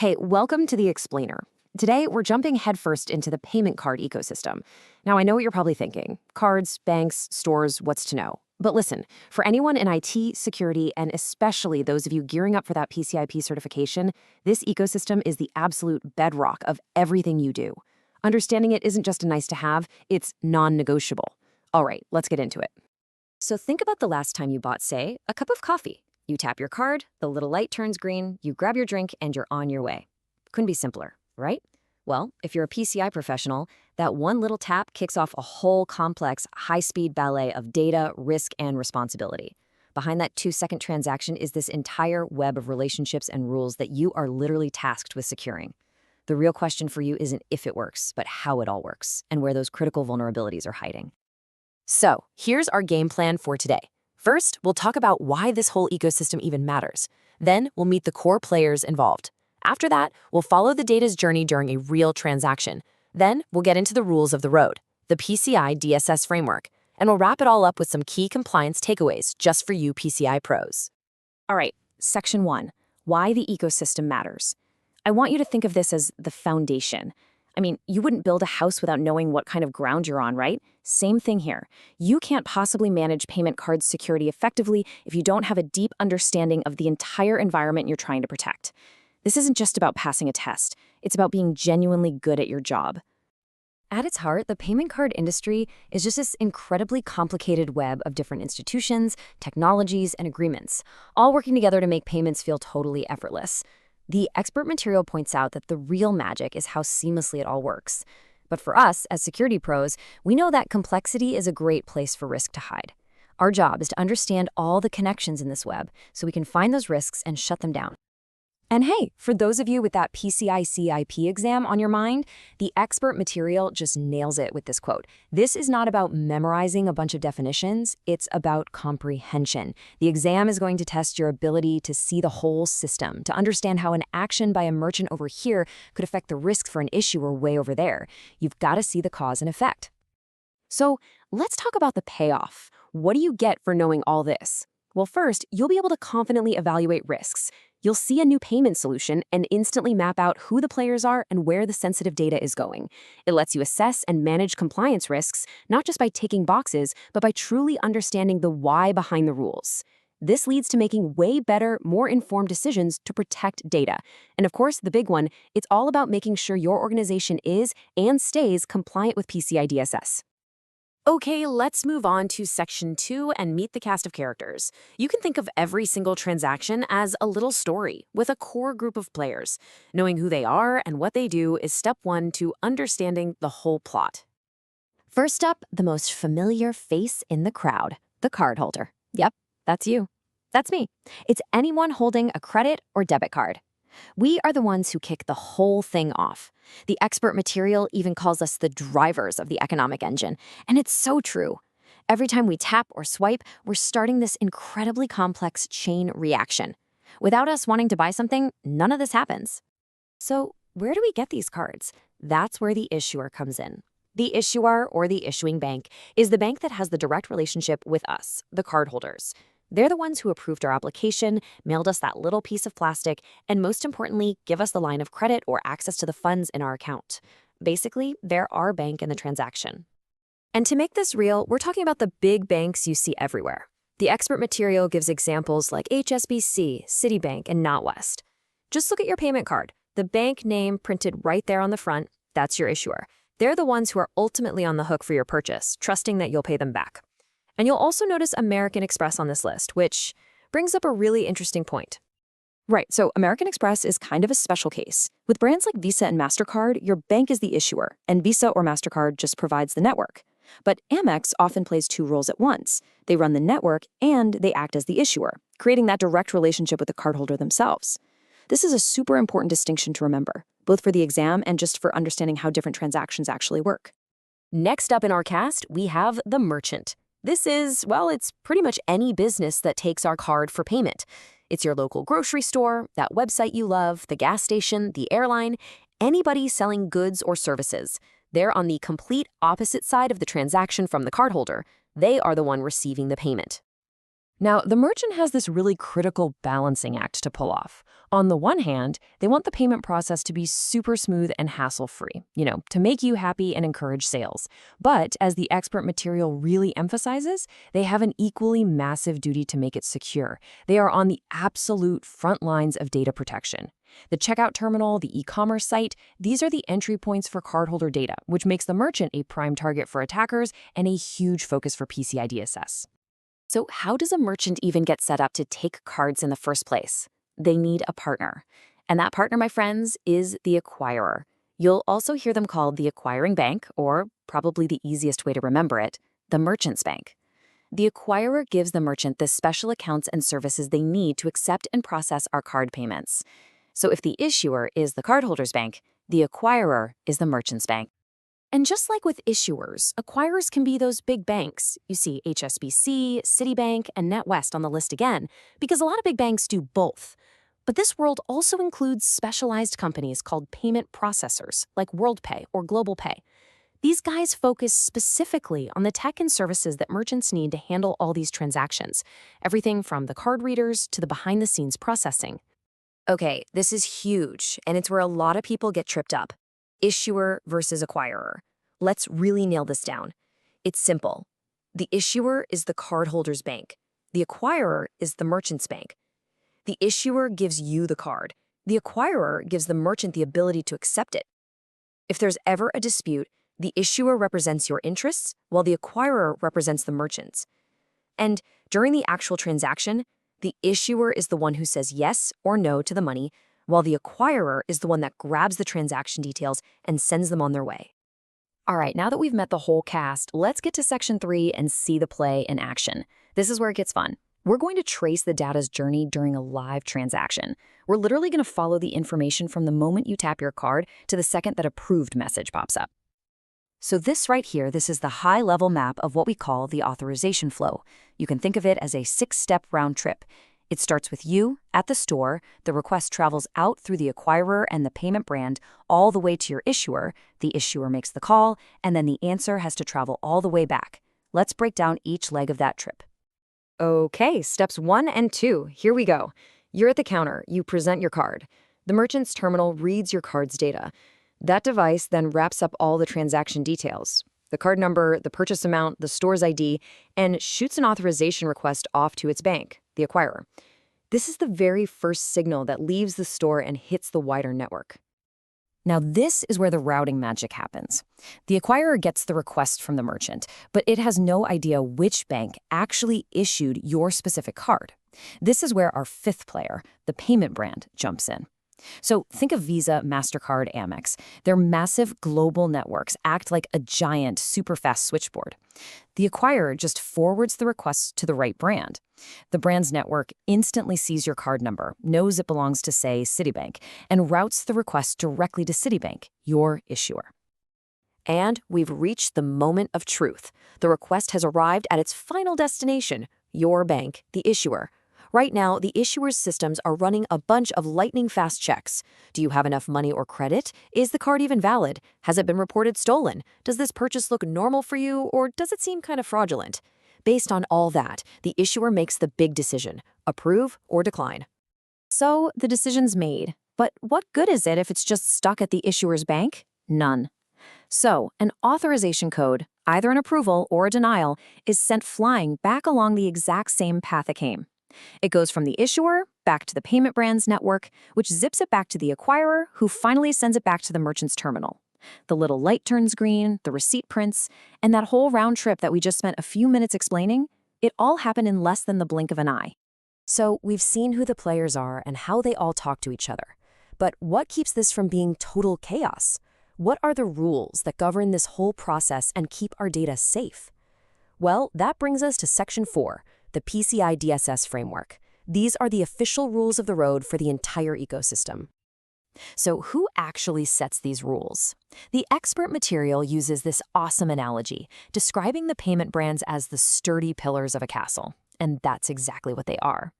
Hey, welcome to The Explainer. Today, we're jumping headfirst into the payment card ecosystem. Now, I know what you're probably thinking. Cards, banks, stores, what's to know? But listen, for anyone in IT, security, and especially those of you gearing up for that PCI-P certification, this ecosystem is the absolute bedrock of everything you do. Understanding it isn't just a nice to have, it's non-negotiable. All right, let's get into it. So think about the last time you bought, say, a cup of coffee. You tap your card, the little light turns green, you grab your drink, and you're on your way. Couldn't be simpler, right? Well, if you're a PCI professional, that one little tap kicks off a whole complex, high-speed ballet of data, risk, and responsibility. Behind that 2-second transaction is this entire web of relationships and rules that you are literally tasked with securing. The real question for you isn't if it works, but how it all works, and where those critical vulnerabilities are hiding. So, here's our game plan for today. First, we'll talk about why this whole ecosystem even matters. Then, we'll meet the core players involved. After that, we'll follow the data's journey during a real transaction. Then, we'll get into the rules of the road, the PCI DSS framework, and we'll wrap it all up with some key compliance takeaways just for you PCI pros. All right, Section 1, why the ecosystem matters. I want you to think of this as the foundation. I mean, you wouldn't build a house without knowing what kind of ground you're on, right? Same thing here. You can't possibly manage payment card security effectively if you don't have a deep understanding of the entire environment you're trying to protect. This isn't just about passing a test. It's about being genuinely good at your job. At its heart, the payment card industry is just this incredibly complicated web of different institutions, technologies, and agreements, all working together to make payments feel totally effortless. The expert material points out that the real magic is how seamlessly it all works. But for us, as security pros, we know that complexity is a great place for risk to hide. Our job is to understand all the connections in this web so we can find those risks and shut them down. And hey, for those of you with that PCI CIP exam on your mind, the expert material just nails it with this quote. This is not about memorizing a bunch of definitions, it's about comprehension. The exam is going to test your ability to see the whole system, to understand how an action by a merchant over here could affect the risk for an issuer way over there. You've got to see the cause and effect. So let's talk about the payoff. What do you get for knowing all this? Well, first, you'll be able to confidently evaluate risks. You'll see a new payment solution and instantly map out who the players are and where the sensitive data is going. It lets you assess and manage compliance risks, not just by ticking boxes, but by truly understanding the why behind the rules. This leads to making way better, more informed decisions to protect data. And of course, the big one, it's all about making sure your organization is and stays compliant with PCI DSS. Okay, let's move on to Section 2 and meet the cast of characters. You can think of every single transaction as a little story with a core group of players. Knowing who they are and what they do is step 1 to understanding the whole plot. First up, the most familiar face in the crowd, the cardholder. Yep, that's you. That's me. It's anyone holding a credit or debit card. We are the ones who kick the whole thing off. The expert material even calls us the drivers of the economic engine, and it's so true. Every time we tap or swipe, we're starting this incredibly complex chain reaction. Without us wanting to buy something, none of this happens. So, where do we get these cards? That's where the issuer comes in. The issuer, or the issuing bank, is the bank that has the direct relationship with us, the cardholders. They're the ones who approved our application, mailed us that little piece of plastic, and most importantly, give us the line of credit or access to the funds in our account. Basically, they're our bank in the transaction. And to make this real, we're talking about the big banks you see everywhere. The expert material gives examples like HSBC, Citibank, and NatWest. Just look at your payment card. The bank name printed right there on the front, that's your issuer. They're the ones who are ultimately on the hook for your purchase, trusting that you'll pay them back. And you'll also notice American Express on this list, which brings up a really interesting point. Right, so American Express is kind of a special case. With brands like Visa and MasterCard, your bank is the issuer, and Visa or MasterCard just provides the network. But Amex often plays 2 roles at once. They run the network and they act as the issuer, creating that direct relationship with the cardholder themselves. This is a super important distinction to remember, both for the exam and just for understanding how different transactions actually work. Next up in our cast, we have the merchant. This is, well, it's pretty much any business that takes our card for payment. It's your local grocery store, that website you love, the gas station, the airline, anybody selling goods or services. They're on the complete opposite side of the transaction from the cardholder. They are the one receiving the payment. Now, the merchant has this really critical balancing act to pull off. On the one hand, they want the payment process to be super smooth and hassle-free, to make you happy and encourage sales. But as the expert material really emphasizes, they have an equally massive duty to make it secure. They are on the absolute front lines of data protection. The checkout terminal, the e-commerce site, these are the entry points for cardholder data, which makes the merchant a prime target for attackers and a huge focus for PCI DSS. So how does a merchant even get set up to take cards in the first place? They need a partner. And that partner, my friends, is the acquirer. You'll also hear them called the acquiring bank, or probably the easiest way to remember it, the merchant's bank. The acquirer gives the merchant the special accounts and services they need to accept and process our card payments. So if the issuer is the cardholder's bank, the acquirer is the merchant's bank. And just like with issuers, acquirers can be those big banks. You see HSBC, Citibank, and NetWest on the list again, because a lot of big banks do both. But this world also includes specialized companies called payment processors, like WorldPay or GlobalPay. These guys focus specifically on the tech and services that merchants need to handle all these transactions, everything from the card readers to the behind-the-scenes processing. Okay, this is huge, and it's where a lot of people get tripped up. Issuer versus acquirer. Let's really nail this down. It's simple. The issuer is the cardholder's bank. The acquirer is the merchant's bank. The issuer gives you the card. The acquirer gives the merchant the ability to accept it. If there's ever a dispute, the issuer represents your interests, while the acquirer represents the merchant's. And during the actual transaction, the issuer is the one who says yes or no to the money, while the acquirer is the one that grabs the transaction details and sends them on their way. All right, now that we've met the whole cast, let's get to Section 3 and see the play in action. This is where it gets fun. We're going to trace the data's journey during a live transaction. We're literally going to follow the information from the moment you tap your card to the second that approved message pops up. So this right here, this is the high-level map of what we call the authorization flow. You can think of it as a 6-step round trip. It starts with you at the store, the request travels out through the acquirer and the payment brand all the way to your issuer, the issuer makes the call, and then the answer has to travel all the way back. Let's break down each leg of that trip. Okay, steps 1 and 2, here we go. You're at the counter, you present your card. The merchant's terminal reads your card's data. That device then wraps up all the transaction details, the card number, the purchase amount, the store's ID, and shoots an authorization request off to its bank, the acquirer. This is the very first signal that leaves the store and hits the wider network. Now, this is where the routing magic happens. The acquirer gets the request from the merchant, but it has no idea which bank actually issued your specific card. This is where our fifth player, the payment brand, jumps in. So think of Visa, MasterCard, Amex. Their massive global networks act like a giant, super fast switchboard. The acquirer just forwards the request to the right brand. The brand's network instantly sees your card number, knows it belongs to, say, Citibank, and routes the request directly to Citibank, your issuer. And we've reached the moment of truth. The request has arrived at its final destination, your bank, the issuer. Right now, the issuer's systems are running a bunch of lightning-fast checks. Do you have enough money or credit? Is the card even valid? Has it been reported stolen? Does this purchase look normal for you, or does it seem kind of fraudulent? Based on all that, the issuer makes the big decision, approve or decline. So the decision's made, but what good is it if it's just stuck at the issuer's bank? None. So an authorization code, either an approval or a denial, is sent flying back along the exact same path it came. It goes from the issuer back to the payment brand's network, which zips it back to the acquirer, who finally sends it back to the merchant's terminal. The little light turns green, the receipt prints, and that whole round trip that we just spent a few minutes explaining, it all happened in less than the blink of an eye. So we've seen who the players are and how they all talk to each other. But what keeps this from being total chaos? What are the rules that govern this whole process and keep our data safe? Well, that brings us to Section 4, the PCI DSS framework. These are the official rules of the road for the entire ecosystem. So who actually sets these rules? The expert material uses this awesome analogy, describing the payment brands as the sturdy pillars of a castle. And that's exactly what they are.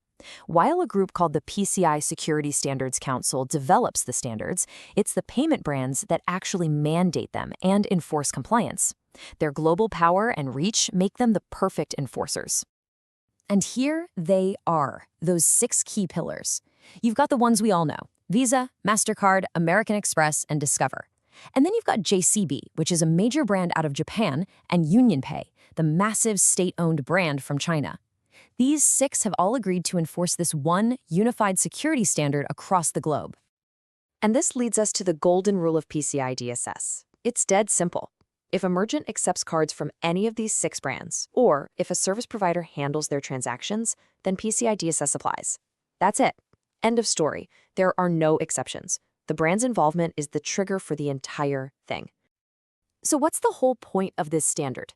While a group called the PCI Security Standards Council develops the standards, it's the payment brands that actually mandate them and enforce compliance. Their global power and reach make them the perfect enforcers. And here they are, those 6 key pillars. You've got the ones we all know: Visa, MasterCard, American Express, and Discover. And then you've got JCB, which is a major brand out of Japan, and UnionPay, the massive state-owned brand from China. These 6 have all agreed to enforce this one unified security standard across the globe. And this leads us to the golden rule of PCI DSS. It's dead simple. If a merchant accepts cards from any of these 6 brands, or if a service provider handles their transactions, then PCI DSS applies. That's it. End of story. There are no exceptions. The brand's involvement is the trigger for the entire thing. So what's the whole point of this standard?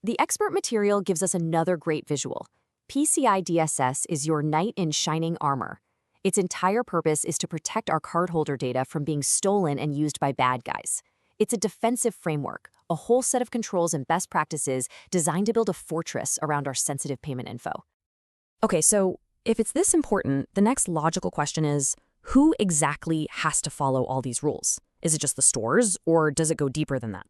The expert material gives us another great visual. PCI DSS is your knight in shining armor. Its entire purpose is to protect our cardholder data from being stolen and used by bad guys. It's a defensive framework, a whole set of controls and best practices designed to build a fortress around our sensitive payment info. Okay, so if it's this important, the next logical question is, who exactly has to follow all these rules? Is it just the stores, or does it go deeper than that?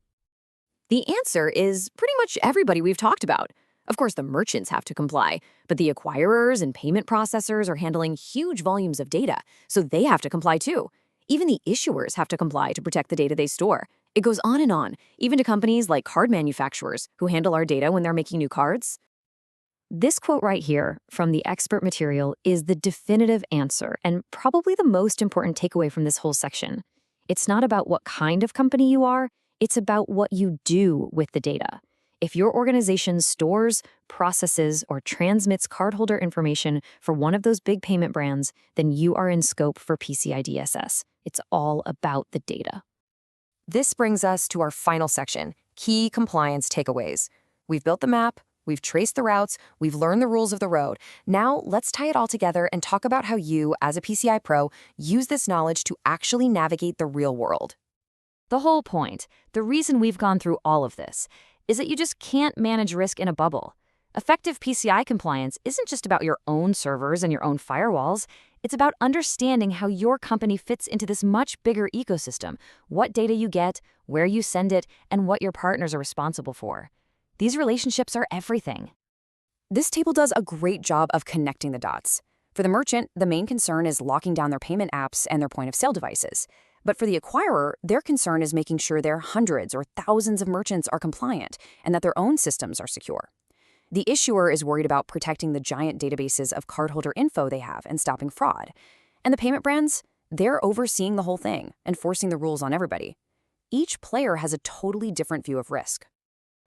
The answer is pretty much everybody we've talked about. Of course, the merchants have to comply, but the acquirers and payment processors are handling huge volumes of data, so they have to comply too. Even the issuers have to comply to protect the data they store. It goes on, even to companies like card manufacturers who handle our data when they're making new cards. This quote right here from the expert material is the definitive answer and probably the most important takeaway from this whole section. It's not about what kind of company you are, it's about what you do with the data. If your organization stores, processes, or transmits cardholder information for one of those big payment brands, then you are in scope for PCI DSS. It's all about the data. This brings us to our final section, key compliance takeaways. We've built the map, we've traced the routes, we've learned the rules of the road. Now let's tie it all together and talk about how you, as a PCI pro, use this knowledge to actually navigate the real world. The whole point, the reason we've gone through all of this, is that you just can't manage risk in a bubble. Effective PCI compliance isn't just about your own servers and your own firewalls. It's about understanding how your company fits into this much bigger ecosystem, what data you get, where you send it, and what your partners are responsible for. These relationships are everything. This table does a great job of connecting the dots. For the merchant, the main concern is locking down their payment apps and their point-of-sale devices. But for the acquirer, their concern is making sure their hundreds or thousands of merchants are compliant and that their own systems are secure. The issuer is worried about protecting the giant databases of cardholder info they have and stopping fraud. And the payment brands, they're overseeing the whole thing, enforcing the rules on everybody. Each player has a totally different view of risk.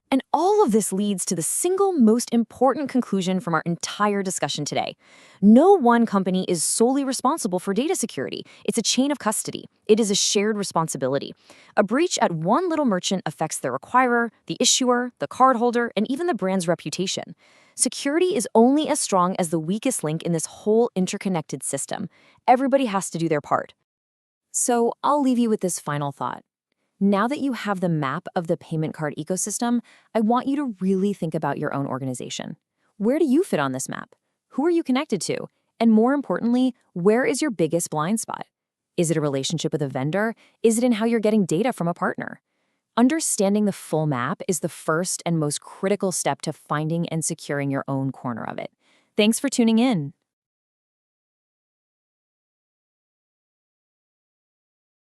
And all of this leads to the single most important conclusion from our entire discussion today. No one company is solely responsible for data security. It's a chain of custody. It is a shared responsibility. A breach at one little merchant affects the acquirer, the issuer, the cardholder, and even the brand's reputation. Security is only as strong as the weakest link in this whole interconnected system. Everybody has to do their part. So I'll leave you with this final thought. Now that you have the map of the payment card ecosystem, I want you to really think about your own organization. Where do you fit on this map? Who are you connected to? And more importantly, where is your biggest blind spot? Is it a relationship with a vendor? Is it in how you're getting data from a partner? Understanding the full map is the first and most critical step to finding and securing your own corner of it. Thanks for tuning in.